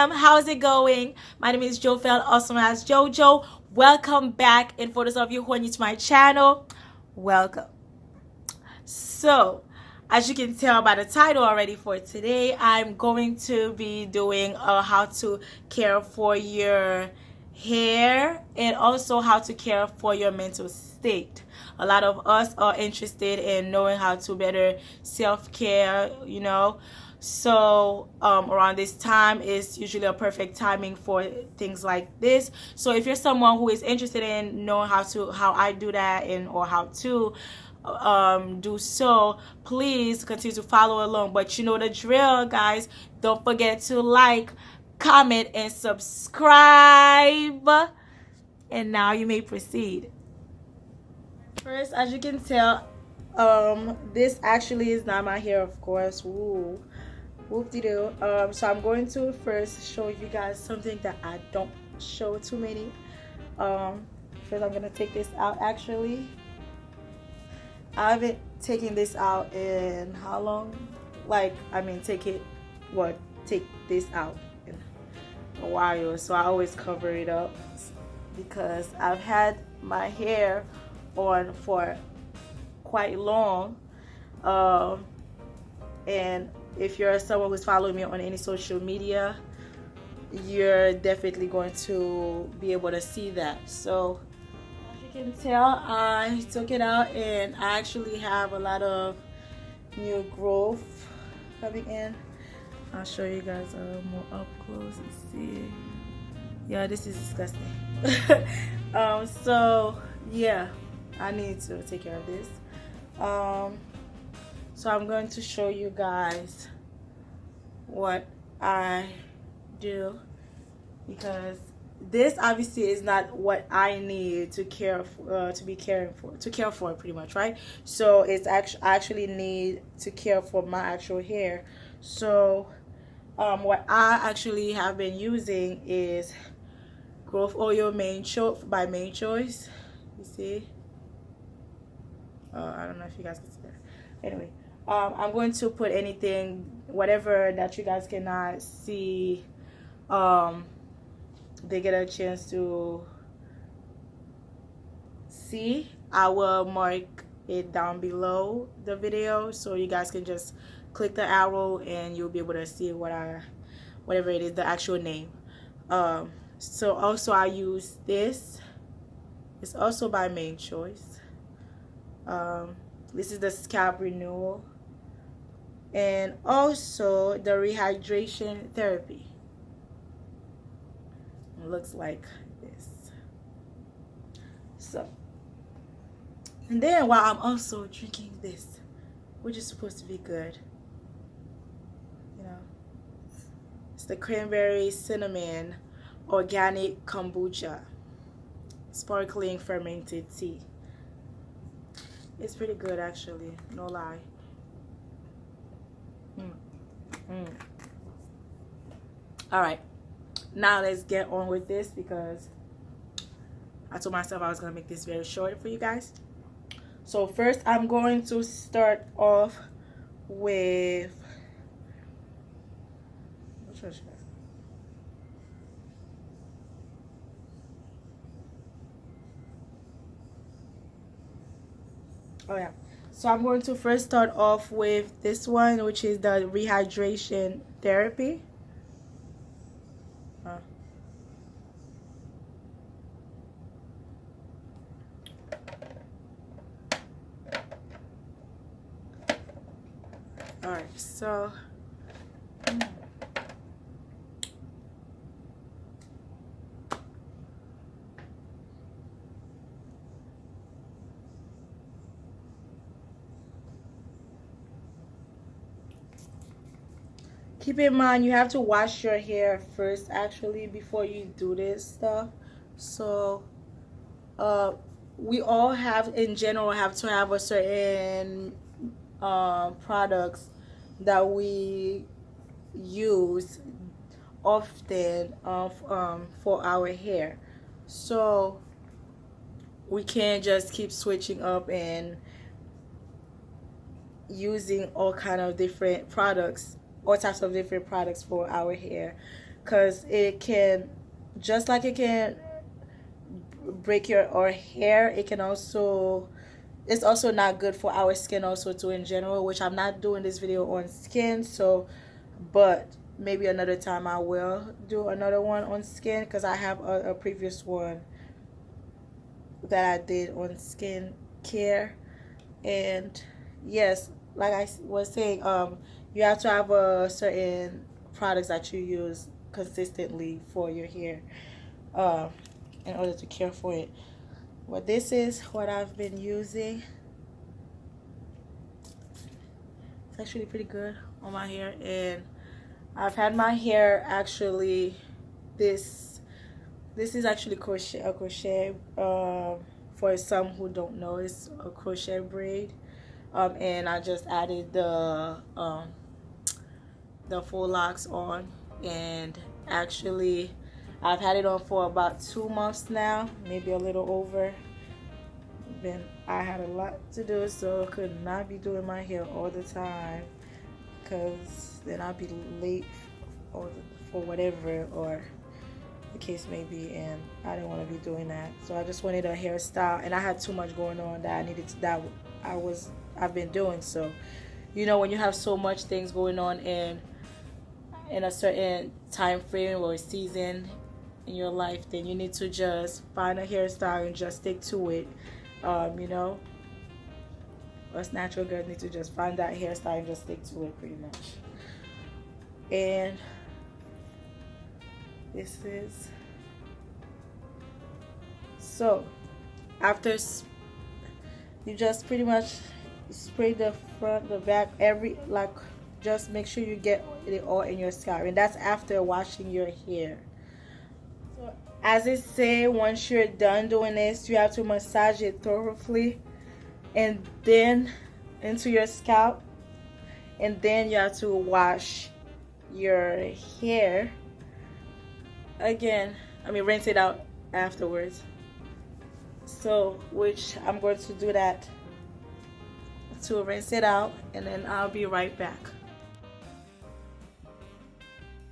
fam, how's it going? My name is Jovel, also known as Jojo. Welcome back, and for those of you who are new to my channel, welcome. So, as you can tell by the title already for today, I'm going to be doing how to care for your hair and also how to care for your mental state. A lot of us are interested in knowing how to better self-care, so around this time is usually a perfect timing for things like this. So if you're someone who is interested in knowing how I do that and or how to do so, please continue to follow along. But you know the drill, guys. Don't forget to like, comment, and subscribe. And now you may proceed. First, as you can tell, this actually is not my hair, of course. Woo. Whoop-de-doo. So I'm going to first show you guys something that I don't show too many. First I'm going to take this out. Actually, I haven't taken this out in how long? Take this out in a while. So I always cover it up because I've had my hair on for quite long. And if you're someone who's following me on any social media, you're definitely going to be able to see that. So as you can tell, I took it out and I actually have a lot of new growth coming in. I'll show you guys more up close. You see, yeah, this is disgusting. So yeah, I need to take care of this. So I'm going to show you guys what I do, because this obviously is not what I need to care for, to care for pretty much, right? So it's I actually need to care for my actual hair. So what I actually have been using is growth oil by Main Choice. You see, I don't know if you guys can see that. Anyway, I'm going to put whatever that you guys cannot see, they get a chance to see. I will mark it down below the video so you guys can just click the arrow and you'll be able to see whatever it is, the actual name. So also I use this. It's also by Main Choice. This is the scalp renewal, and also the rehydration therapy. It looks like this. So, and then while I'm also drinking this, which is supposed to be good, it's the cranberry cinnamon organic kombucha sparkling fermented tea. It's pretty good, actually, no lie. Alright, now let's get on with this, because I told myself I was going to make this very short for you guys. So first I'm going to start off with, which one should I? Oh yeah, so I'm going to first start off with this one, which is the rehydration therapy. All right, so keep in mind you have to wash your hair first, actually, before you do this stuff. So we all in general have to have a certain products that we use often for our hair. So we can't just keep switching up and using all kind of different products all types of different products for our hair, because it can, just like it can break your our hair, it can also, it's also not good for our skin also too in general, which I'm not doing this video on skin, so, but maybe another time I will do another one on skin, because I have a previous one that I did on skin care. And yes, like I was saying, you have to have a certain products that you use consistently for your hair, uh, in order to care for it. Well, this is what I've been using. It's actually pretty good on my hair, and I've had my hair actually, this is actually crochet, for some who don't know, it's a crochet braid, and I just added the full locks on, and actually I've had it on for about 2 months now, maybe a little over. Then I had a lot to do, so I could not be doing my hair all the time, because then I'd be late or for whatever or the case may be, and I didn't want to be doing that. So I just wanted a hairstyle, and I had too much going on that I needed to, that I've been doing. So, you know, when you have so much things going on in a certain time frame or season in your life, then you need to just find a hairstyle and just stick to it. You know, us natural girls need to just find that hairstyle and just stick to it pretty much. And this is, so after you just pretty much spray the front, the back, every, like, just make sure you get it all in your scalp, and that's after washing your hair. So as it say, once you're done doing this, you have to massage it thoroughly and then into your scalp, and then you have to wash your hair again. I mean, rinse it out afterwards. So, which I'm going to do that, to rinse it out, and then I'll be right back.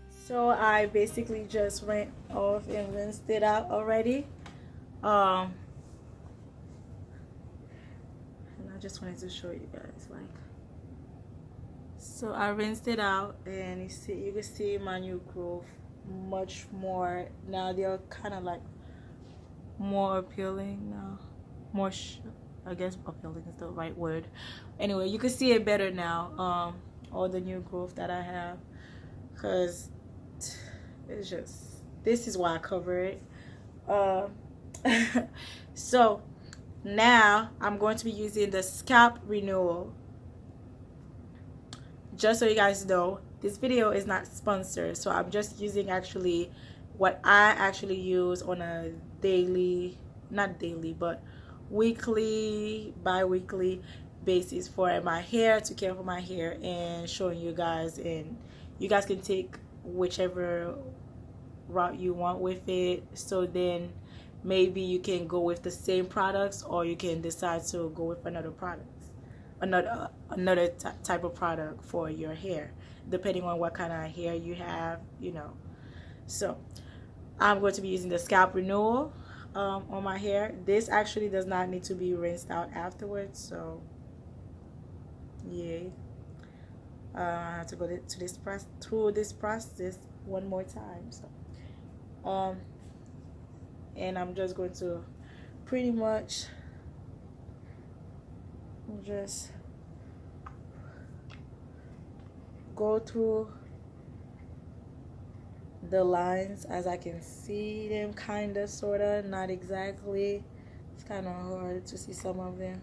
So I basically just rinsed off and rinsed it out already. And I just wanted to show you guys, like, so I rinsed it out, and you can see my new growth much more now. They're kind of like more appealing now, more I guess appealing is the right word. Anyway, you can see it better now, all the new growth that I have, because it's just, this is why I cover it. So now I'm going to be using the scalp renewal. Just so you guys know, this video is not sponsored, so I'm just using actually what I actually use on a daily, not daily, but weekly, bi-weekly basis for my hair, to care for my hair, and showing you guys, and you guys can take whichever route you want with it. So then maybe you can go with the same products, or you can decide to go with another product, another type of product for your hair, depending on what kind of hair you have, you know. So I'm going to be using the scalp renewal on my hair. This actually does not need to be rinsed out afterwards, so yeah. I have to go through this process one more time. So and I'm just going to pretty much just go through the lines as I can see them, kinda, sorta, not exactly. It's kind of hard to see some of them.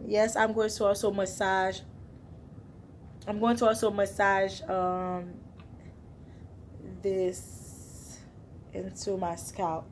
Yes, I'm going to also massage this into my scalp.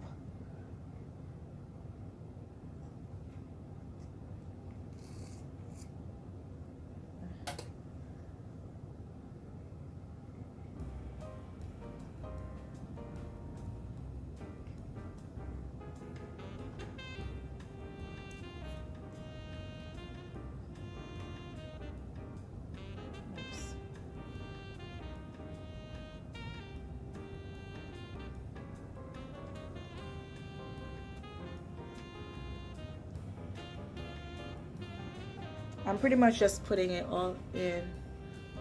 I'm pretty much just putting it all in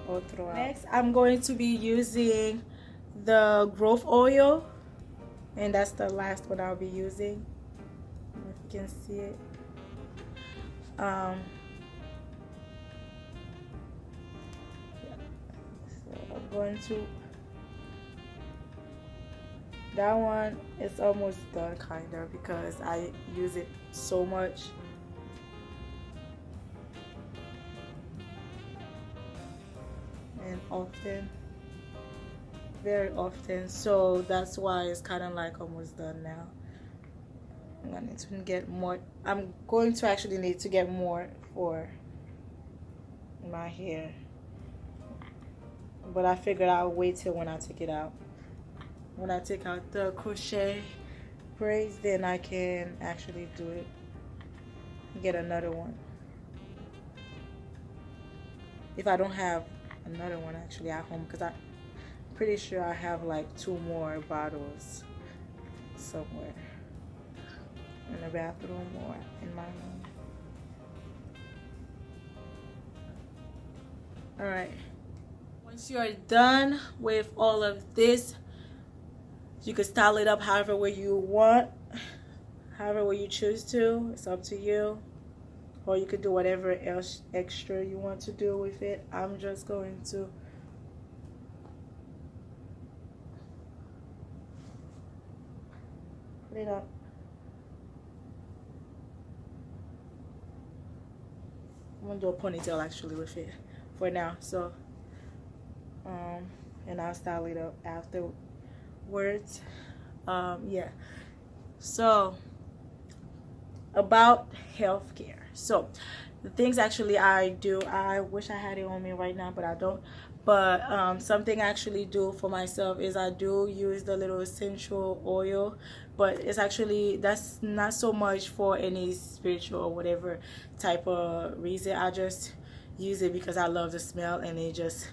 all throughout. Next, I'm going to be using the growth oil, and that's the last one I'll be using. If you can see it. Yeah. So I'm going to, that one is almost done kind of because I use it so much. And often, very often, so that's why it's kind of like almost done now. I'm going to get more. I'm going to actually need to get more for my hair, but I figured I'll wait till when I take it out. When I take out the crochet braids, then I can actually do it. Get another one. If I don't have another one actually at home, because I'm pretty sure I have like 2 more bottles somewhere in the bathroom or in my room. Alright, once you're done with all of this, you can style it up however way you want, however way you choose to. It's up to you. Or you could do whatever else extra you want to do with it. I'm just going to put it up. I'm gonna do a ponytail actually with it for now. So, and I'll style it up afterwards. Yeah. So, about healthcare. So, the things actually I do, I wish I had it on me right now, but I don't. But something I actually do for myself is I do use the little essential oil, but it's actually, that's not so much for any spiritual or whatever type of reason. I just use it because I love the smell, and it just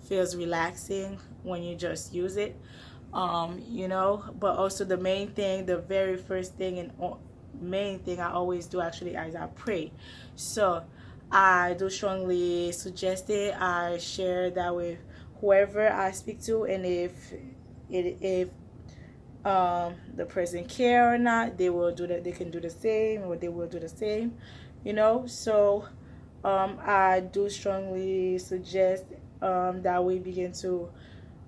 feels relaxing when you just use it. You know, but also the main thing, the very first thing and main thing I always do actually is I pray. So I do strongly suggest it. I share that with whoever I speak to, and if the person care or not, they will do that. They can do the same, or they will do the same, you know. So I do strongly suggest that we begin to,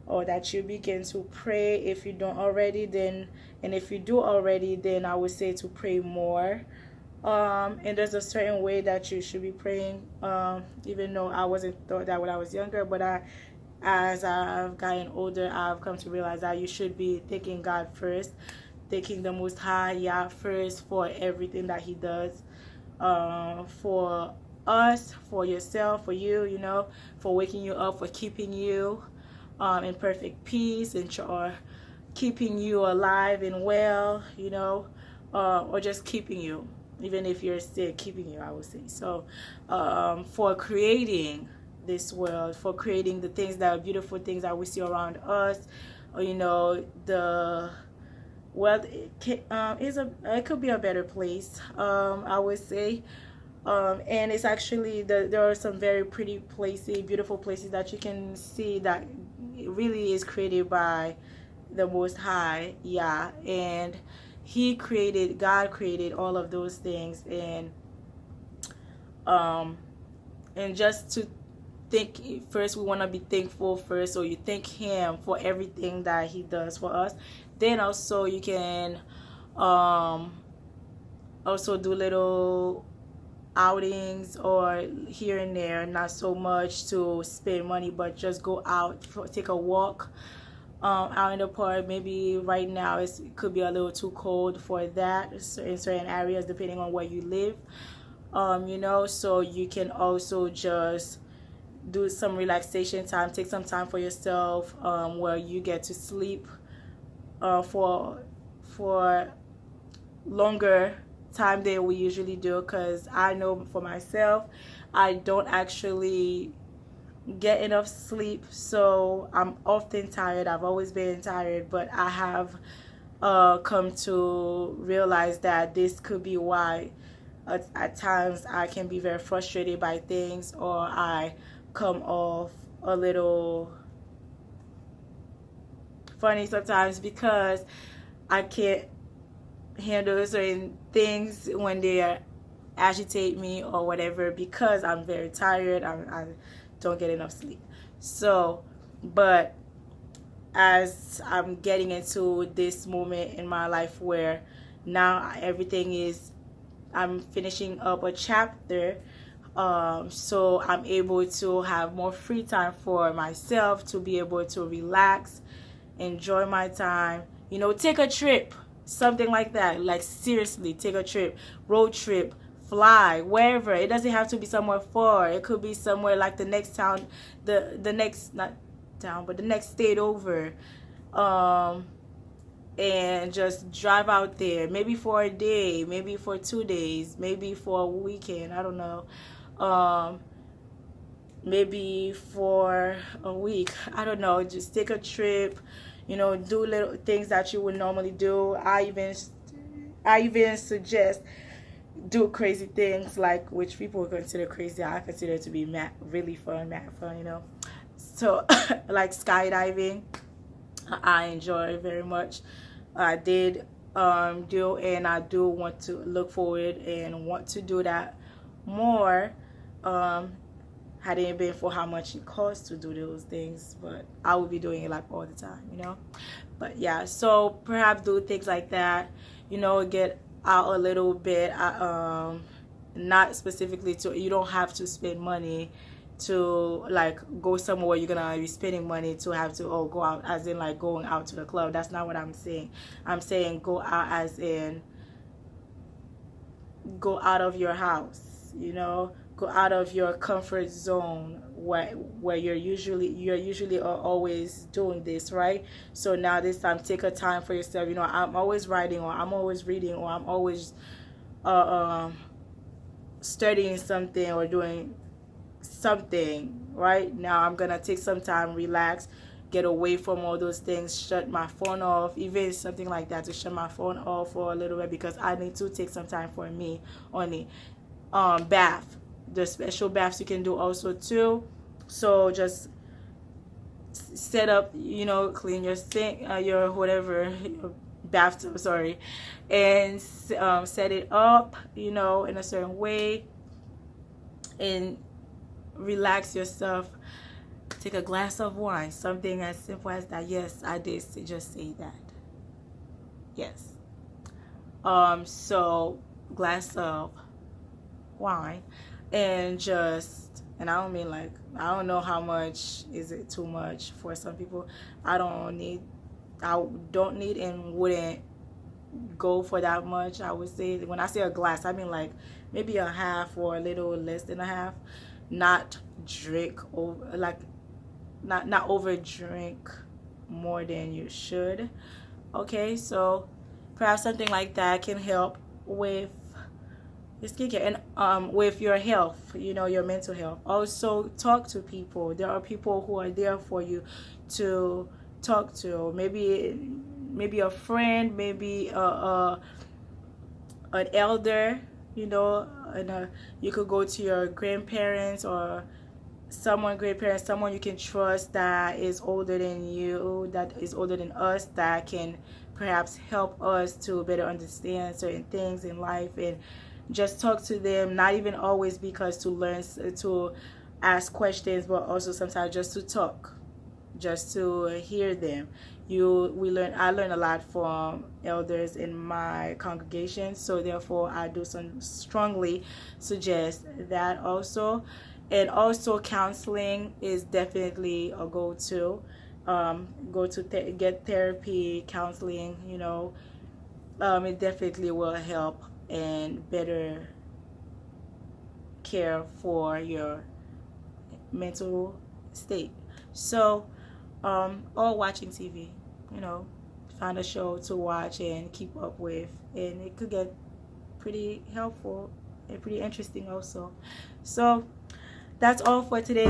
or that you begin to pray if you don't already. Then, and if you do already, then I would say to pray more. And there's a certain way that you should be praying, even though I wasn't taught that when I was younger, but as I've gotten older, I've come to realize that you should be thanking God first, thanking the Most High, Yah, first for everything that He does, for us, for yourself, for you, you know, for waking you up, for keeping you in perfect peace, and or keeping you alive and well, you know, or just keeping you, even if you're sick, keeping you, I would say. So for creating this world, for creating the things that are beautiful things that we see around us, or, you know, the world it could be a better place, I would say. And it's actually, there are some very pretty places, beautiful places that you can see that it really is created by the Most High, yeah. And God created all of those things, and just to think first, we want to be thankful first, so you thank Him for everything that He does for us. Then also you can also do little outings or here and there, not so much to spend money, but just go out, take a walk out in the park. Maybe right now it could be a little too cold for that in certain areas, depending on where you live, you know. So you can also just do some relaxation time, take some time for yourself, where you get to sleep for longer time than we usually do, because I know for myself, I don't actually get enough sleep, so I'm often tired. I've always been tired, but I have come to realize that this could be why At times I can be very frustrated by things, or I come off a little funny sometimes because I can't handle certain things when they agitate me or whatever, because I'm very tired. I don't get enough sleep. So, but as I'm getting into this moment in my life where now everything is, I'm finishing up a chapter, so I'm able to have more free time for myself, to be able to relax, enjoy my time, you know, take a trip, something like that. Like, seriously, take a trip, road trip, fly wherever. It doesn't have to be somewhere far. It could be somewhere like the next town, the next, not town, but the next state over, and just drive out there, maybe for a day, maybe for 2 days, maybe for a weekend, I don't know, maybe for a week, I don't know. Just take a trip, you know, do little things that you would normally do. I even suggest do crazy things, like, which people would consider crazy, I consider to be really fun, mad fun, you know. So like skydiving, I enjoy very much. I did do, and I do want to look forward and want to do that more, had it been for how much it costs to do those things. But I would be doing it like all the time, you know. But yeah, so perhaps do things like that, you know, get out a little bit, not specifically to, you don't have to spend money to like go somewhere you're gonna be spending money to have to go out, as in like going out to the club. That's not what I'm saying. I'm saying go out as in go out of your house, you know, go out of your comfort zone where you're usually always doing this, right? So now this time, take a time for yourself. You know, I'm always writing, or I'm always reading, or I'm always studying something or doing something. Right now I'm gonna take some time, relax, get away from all those things, shut my phone off, even something like that, to shut my phone off for a little bit, because I need to take some time for me only. Bath, the special baths you can do also too. So just set up, you know, clean your sink, your whatever, your bathtub, sorry, and set it up, you know, in a certain way, and relax yourself. Take a glass of wine, something as simple as that. Yes, I did just say that. Yes. So glass of wine, and just, and I don't mean like, I don't know how much is it too much for some people. I don't need and wouldn't go for that much. I would say, when I say a glass, I mean like maybe a half or a little less than a half. Not drink over, like not over drink more than you should. Okay, so perhaps something like that can help with your skincare and with your health, you know, your mental health. Also, talk to people. There are people who are there for you to talk to. Maybe a friend, maybe an elder, you know, and you could go to your grandparents or someone you can trust that is older than you, that is older than us, that can perhaps help us to better understand certain things in life. And just talk to them, not even always because to learn, to ask questions, but also sometimes just to talk, just to hear them. I learn a lot from elders in my congregation, so therefore I do strongly suggest that also. And also counseling is definitely a go-to. Get therapy, counseling, you know. It definitely will help and better care for your mental state. So or watching TV, you know, find a show to watch and keep up with, and it could get pretty helpful and pretty interesting also. So that's all for today.